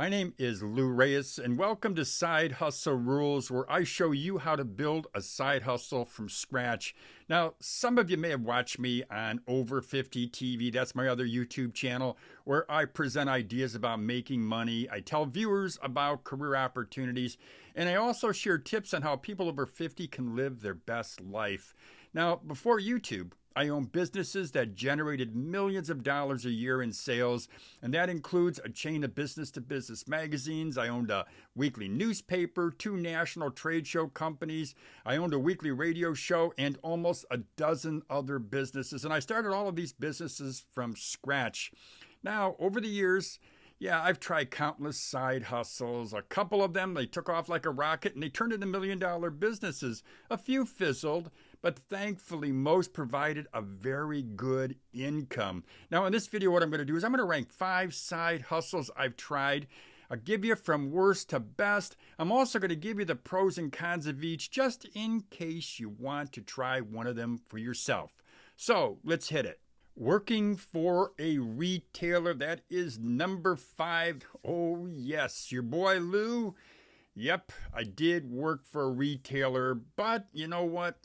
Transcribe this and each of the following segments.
My name is Lou Reyes, and welcome to Side Hustle Rules, where I show you how to build a side hustle from scratch. Now, some of you may have watched me on Over 50 TV. That's my other YouTube channel, where I present ideas about making money. I tell viewers about career opportunities, and I also share tips on how people over 50 can live their best life. Now, before YouTube, I own businesses that generated millions of dollars a year in sales, and that includes a chain of business-to-business magazines. I owned a weekly newspaper, 2 national trade show companies. I owned a weekly radio show and almost a dozen other businesses, and I started all of these businesses from scratch. Now, over the years, I've tried countless side hustles. A couple of them, they took off like a rocket and they turned into million-dollar businesses. A few fizzled, but thankfully most provided a very good income. Now in this video, what I'm going to do is I'm going to rank 5 side hustles I've tried. I'll give you from worst to best. I'm also going to give you the pros and cons of each, just in case you want to try one of them for yourself. So let's hit it. Working for a retailer, that is number 5. Oh yes, your boy Lou. Yep, I did work for a retailer, but you know what?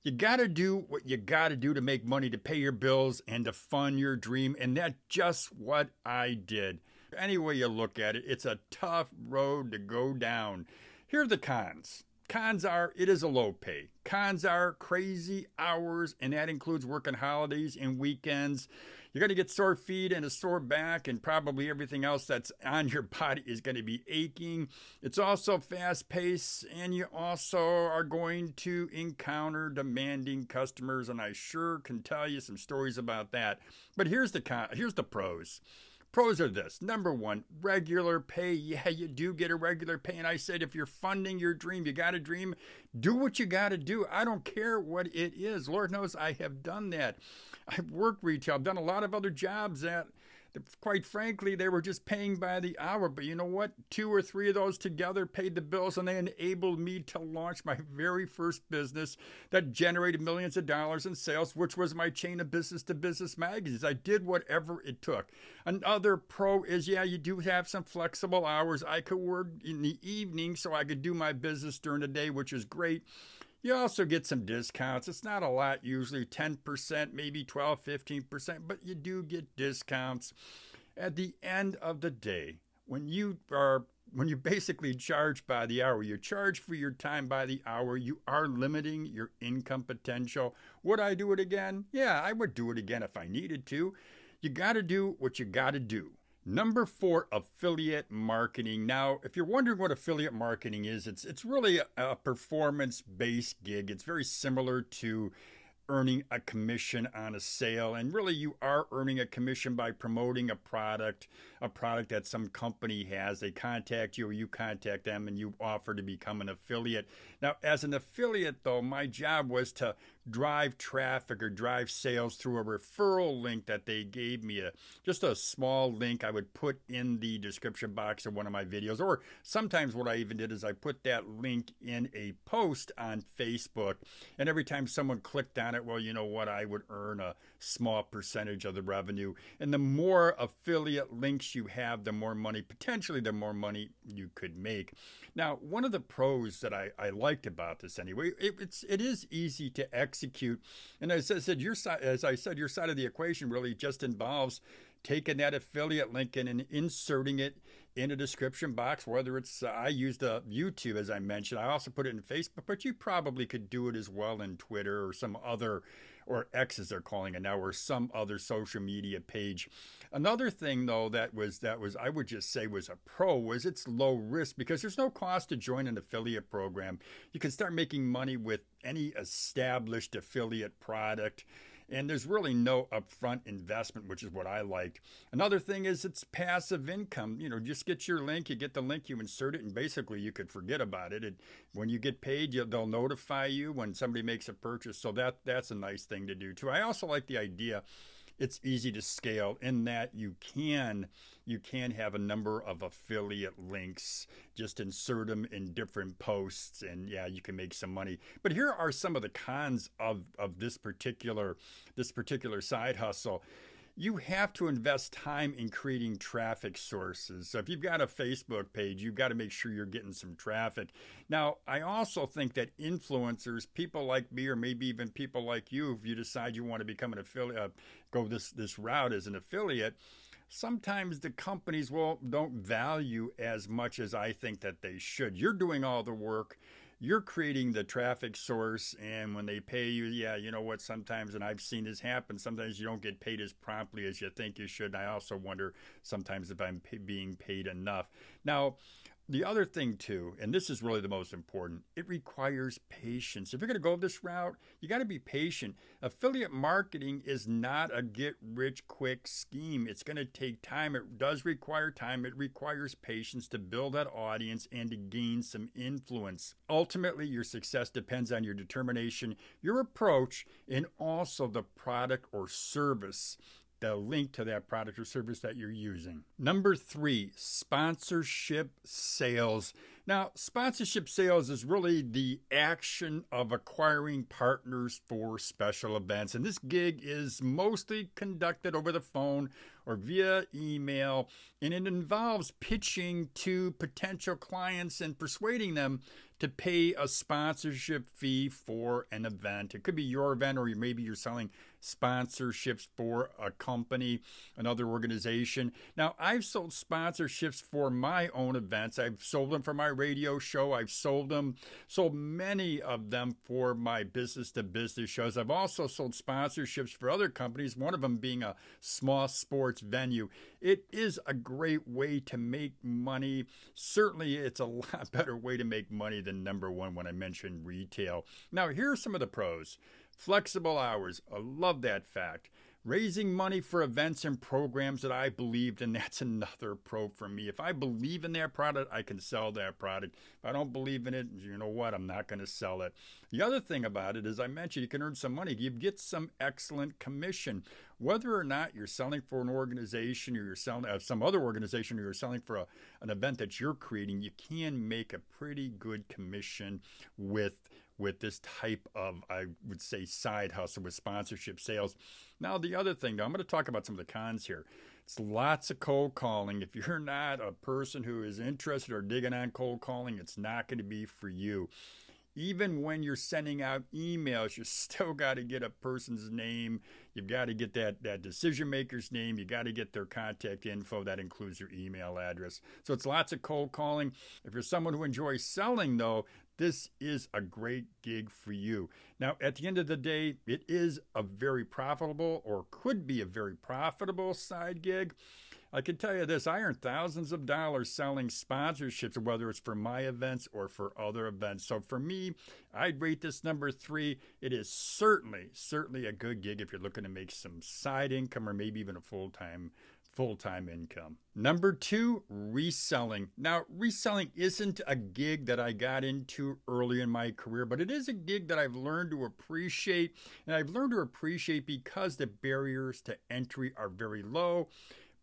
You gotta do what you gotta do to make money, to pay your bills, and to fund your dream, and that's just what I did. Any way you look at it, it's a tough road to go down. Here are the cons. Cons are, it is a low pay. Cons are crazy hours, and that includes working holidays and weekends. You're going to get sore feet and a sore back, and probably everything else that's on your body is going to be aching. It's also fast-paced, and you also are going to encounter demanding customers, and I sure can tell you some stories about that. But here's the pros. Pros are this. Number 1, regular pay. Yeah, you do get a regular pay. And I said, if you're funding your dream, you got a dream, do what you got to do. I don't care what it is. Lord knows I have done that. I've worked retail. I've done a lot of other jobs that, quite frankly, they were just paying by the hour. But you know what? 2 or 3 of those together paid the bills, and they enabled me to launch my very first business that generated millions of dollars in sales, which was my chain of business-to-business magazines. I did whatever it took. Another pro is, you do have some flexible hours. I could work in the evening so I could do my business during the day, which is great. You also get some discounts. It's not a lot, usually 10%, maybe 12, 15%, but you do get discounts. At the end of the day, when you basically charge by the hour, you charge for your time by the hour, you are limiting your income potential. Would I do it again? Yeah, I would do it again if I needed to. You got to do what you got to do. Number 4, affiliate marketing. Now, if you're wondering what affiliate marketing is, it's really a performance-based gig. It's very similar to earning a commission on a sale, and really you are earning a commission by promoting a product that some company has. They contact you or you contact them and you offer to become an affiliate. Now, as an affiliate though, my job was to drive traffic or drive sales through a referral link that they gave me, just a small link I would put in the description box of one of my videos. Or sometimes what I even did is I put that link in a post on Facebook, and every time someone clicked on it, well, you know what, I would earn a small percentage of the revenue. And the more affiliate links you have, the more money, potentially the more money you could make. Now, one of the pros that I liked about this anyway, it is easy to execute. And as I said, your side of the equation really just involves taking that affiliate link and inserting it in a description box, whether it's, I used YouTube as I mentioned. I also put it in Facebook, but you probably could do it as well in Twitter or some other, or X as they're calling it now, or some other social media page. Another thing though that was I would just say was a pro was it's low risk, because there's no cost to join an affiliate program. You can start making money with any established affiliate product, and there's really no upfront investment, which is what I liked. Another thing is it's passive income. Just get your link, you get the link, you insert it, and basically you could forget about it. When you get paid, they'll notify you when somebody makes a purchase. So that's a nice thing to do too. I also like the idea it's easy to scale in that you can have a number of affiliate links, just insert them in different posts, and you can make some money. But here are some of the cons of this particular side hustle. you have to invest time in creating traffic sources. So if you've got a Facebook page, you've got to make sure you're getting some traffic. Now, I also think that influencers, people like me, or maybe even people like you, if you decide you want to become an affiliate, go this route as an affiliate, sometimes the companies don't value as much as I think that they should. You're doing all the work. You're creating the traffic source, and when they pay you, yeah, you know what, sometimes, and I've seen this happen, sometimes you don't get paid as promptly as you think you should. I also wonder sometimes if I'm being paid enough. Now, the other thing too, and this is really the most important, it requires patience. If you're going to go this route, you got to be patient. Affiliate marketing is not a get-rich-quick scheme. It's going to take time. It does require time. It requires patience to build that audience and to gain some influence. Ultimately, your success depends on your determination, your approach, and also the product or service, the link to that product or service that you're using. Number 3, sponsorship sales. Now, sponsorship sales is really the action of acquiring partners for special events. And this gig is mostly conducted over the phone or via email, and it involves pitching to potential clients and persuading them to pay a sponsorship fee for an event. It could be your event, or maybe you're selling sponsorships for a company, another organization. Now, I've sold sponsorships for my own events. I've sold them for my radio show. I've sold many of them for my business-to-business shows. I've also sold sponsorships for other companies, one of them being a small sports venue. It is a great way to make money. Certainly, it's a lot better way to make money than number one when I mentioned retail. Now, here are some of the pros. Flexible hours. I love that fact. Raising money for events and programs that I believed in, that's another pro for me. If I believe in that product, I can sell that product. If I don't believe in it, you know what? I'm not going to sell it. The other thing about it, as I mentioned, you can earn some money. You get some excellent commission. Whether or not you're selling for an organization or you're selling some other organization, or you're selling for an event that you're creating, you can make a pretty good commission with this type of, I would say, side hustle with sponsorship sales. Now, the other thing, though, I'm going to talk about some of the cons here. It's lots of cold calling. If you're not a person who is interested or digging on cold calling, it's not going to be for you. Even when you're sending out emails, you still got to get a person's name. You've got to get that decision maker's name. You got to get their contact info. That includes your email address. So it's lots of cold calling. If you're someone who enjoys selling, though, this is a great gig for you. Now, at the end of the day, it is a very profitable, or could be a very profitable side gig. I can tell you this, I earn thousands of dollars selling sponsorships, whether it's for my events or for other events. So for me, I'd rate this number 3. It is certainly a good gig if you're looking to make some side income, or maybe even a full-time income. Number 2, reselling. Now, reselling isn't a gig that I got into early in my career, but it is a gig that I've learned to appreciate, and I've learned to appreciate because the barriers to entry are very low.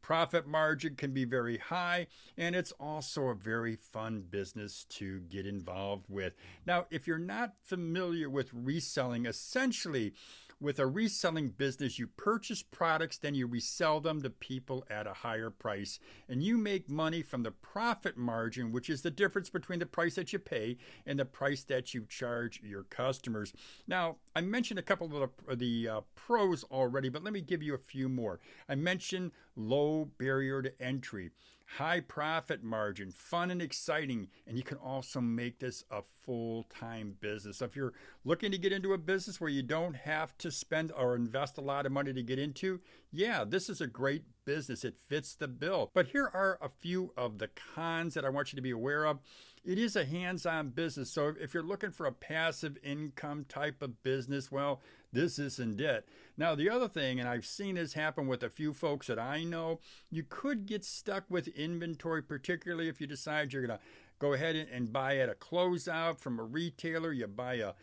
Profit margin can be very high, and it's also a very fun business to get involved with. Now, if you're not familiar with reselling, essentially, with a reselling business, you purchase products, then you resell them to people at a higher price. And you make money from the profit margin, which is the difference between the price that you pay and the price that you charge your customers. Now, I mentioned a couple of the pros already, but let me give you a few more. I mentioned low barrier to entry, high profit margin, fun and exciting, and you can also make this a full-time business. So if you're looking to get into a business where you don't have to spend or invest a lot of money to get into, yeah, this is a great business. It fits the bill. But here are a few of the cons that I want you to be aware of. It is a hands-on business. So if you're looking for a passive income type of business, well, this isn't it. Now, the other thing, and I've seen this happen with a few folks that I know, you could get stuck with inventory, particularly if you decide you're going to go ahead and buy at a closeout from a retailer. You buy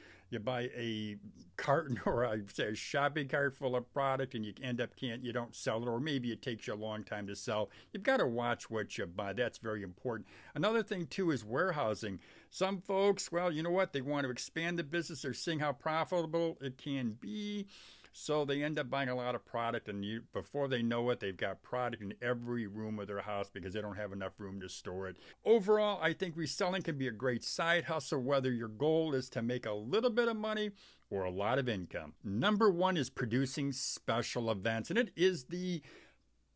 a carton, or I say a shopping cart full of product, and you end up you don't sell it, or maybe it takes you a long time to sell. You've got to watch what you buy. That's very important. Another thing too is warehousing. Some folks, well, you know what? They want to expand the business. They're seeing how profitable it can be. So they end up buying a lot of product, and before they know it, they've got product in every room of their house because they don't have enough room to store it. Overall, I think reselling can be a great side hustle, whether your goal is to make a little bit of money or a lot of income. Number one is producing special events, and it is the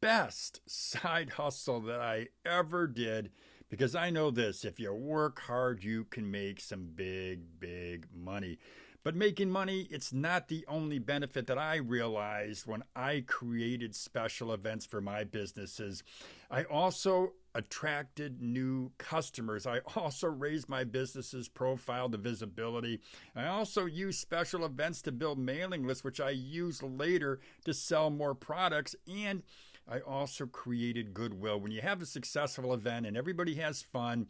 best side hustle that I ever did, because I know this: if you work hard, you can make some big money. But making money, it's not the only benefit that I realized when I created special events for my businesses. I also attracted new customers. I also raised my business's profile to visibility. I also used special events to build mailing lists, which I used later to sell more products. And I also created goodwill. When you have a successful event and everybody has fun,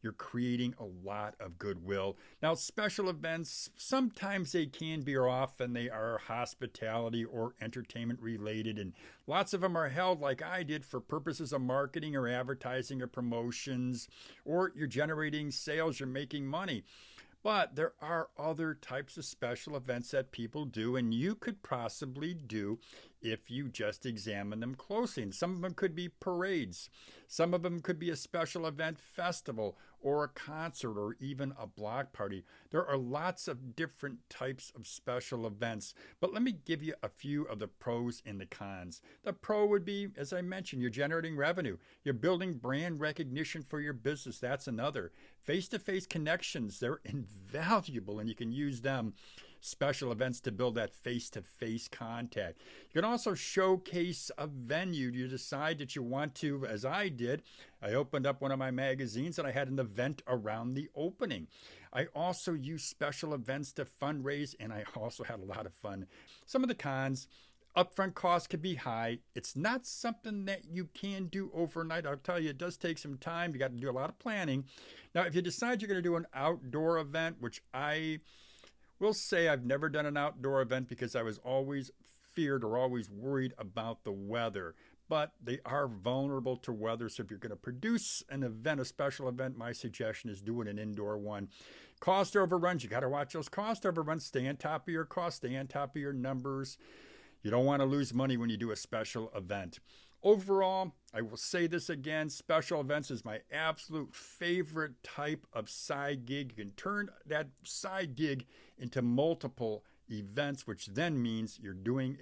you're creating a lot of goodwill. Now, special events, sometimes they can be, or often they are, hospitality or entertainment related, and lots of them are held, like I did, for purposes of marketing or advertising or promotions, or you're generating sales, you're making money. But there are other types of special events that people do, and you could possibly do if you just examine them closely. And some of them could be parades. Some of them could be a special event festival or a concert or even a block party. There are lots of different types of special events. But let me give you a few of the pros and the cons. The pro would be, as I mentioned, you're generating revenue. You're building brand recognition for your business. That's another. Face-to-face connections, they're invaluable, and you can use them. Special events to build that face-to-face contact. You can also showcase a venue. You decide that you want to, as I did. I opened up one of my magazines and I had an event around the opening. I also use special events to fundraise, and I also had a lot of fun. Some of the cons: upfront costs could be high. It's not something that you can do overnight. I'll tell you, it does take some time. You got to do a lot of planning. Now, if you decide you're going to do an outdoor event, which I will say I've never done an outdoor event because I was always feared or always worried about the weather. But they are vulnerable to weather. So if you're going to produce an event, a special event, my suggestion is doing an indoor one. Cost overruns, you got to watch those cost overruns. Stay on top of your costs, stay on top of your numbers. You don't want to lose money when you do a special event. Overall, I will say this again, special events is my absolute favorite type of side gig. You can turn that side gig into multiple events, which then means you're running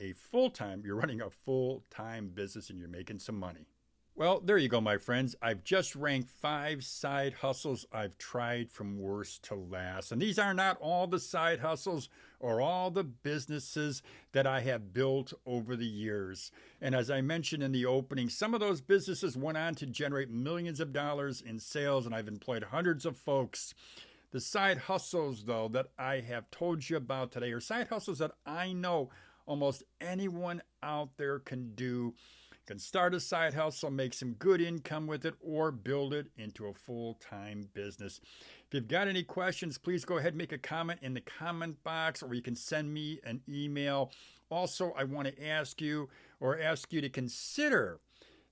a full-time business and you're making some money. Well, there you go, my friends. I've just ranked 5 side hustles I've tried from worst to last. And these are not all the side hustles or all the businesses that I have built over the years. And as I mentioned in the opening, some of those businesses went on to generate millions of dollars in sales, and I've employed hundreds of folks. The side hustles, though, that I have told you about today are side hustles that I know almost anyone out there can do. Can start a side hustle, make some good income with it, or build it into a full-time business. If you've got any questions, please go ahead and make a comment in the comment box, or you can send me an email. Also, I want to ask you to consider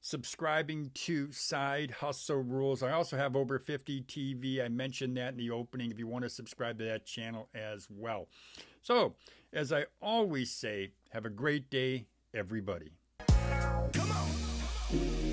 subscribing to Side Hustle Rules. I also have Over 50 TV. I mentioned that in the opening if you want to subscribe to that channel as well. So, as I always say, have a great day, everybody. Come on.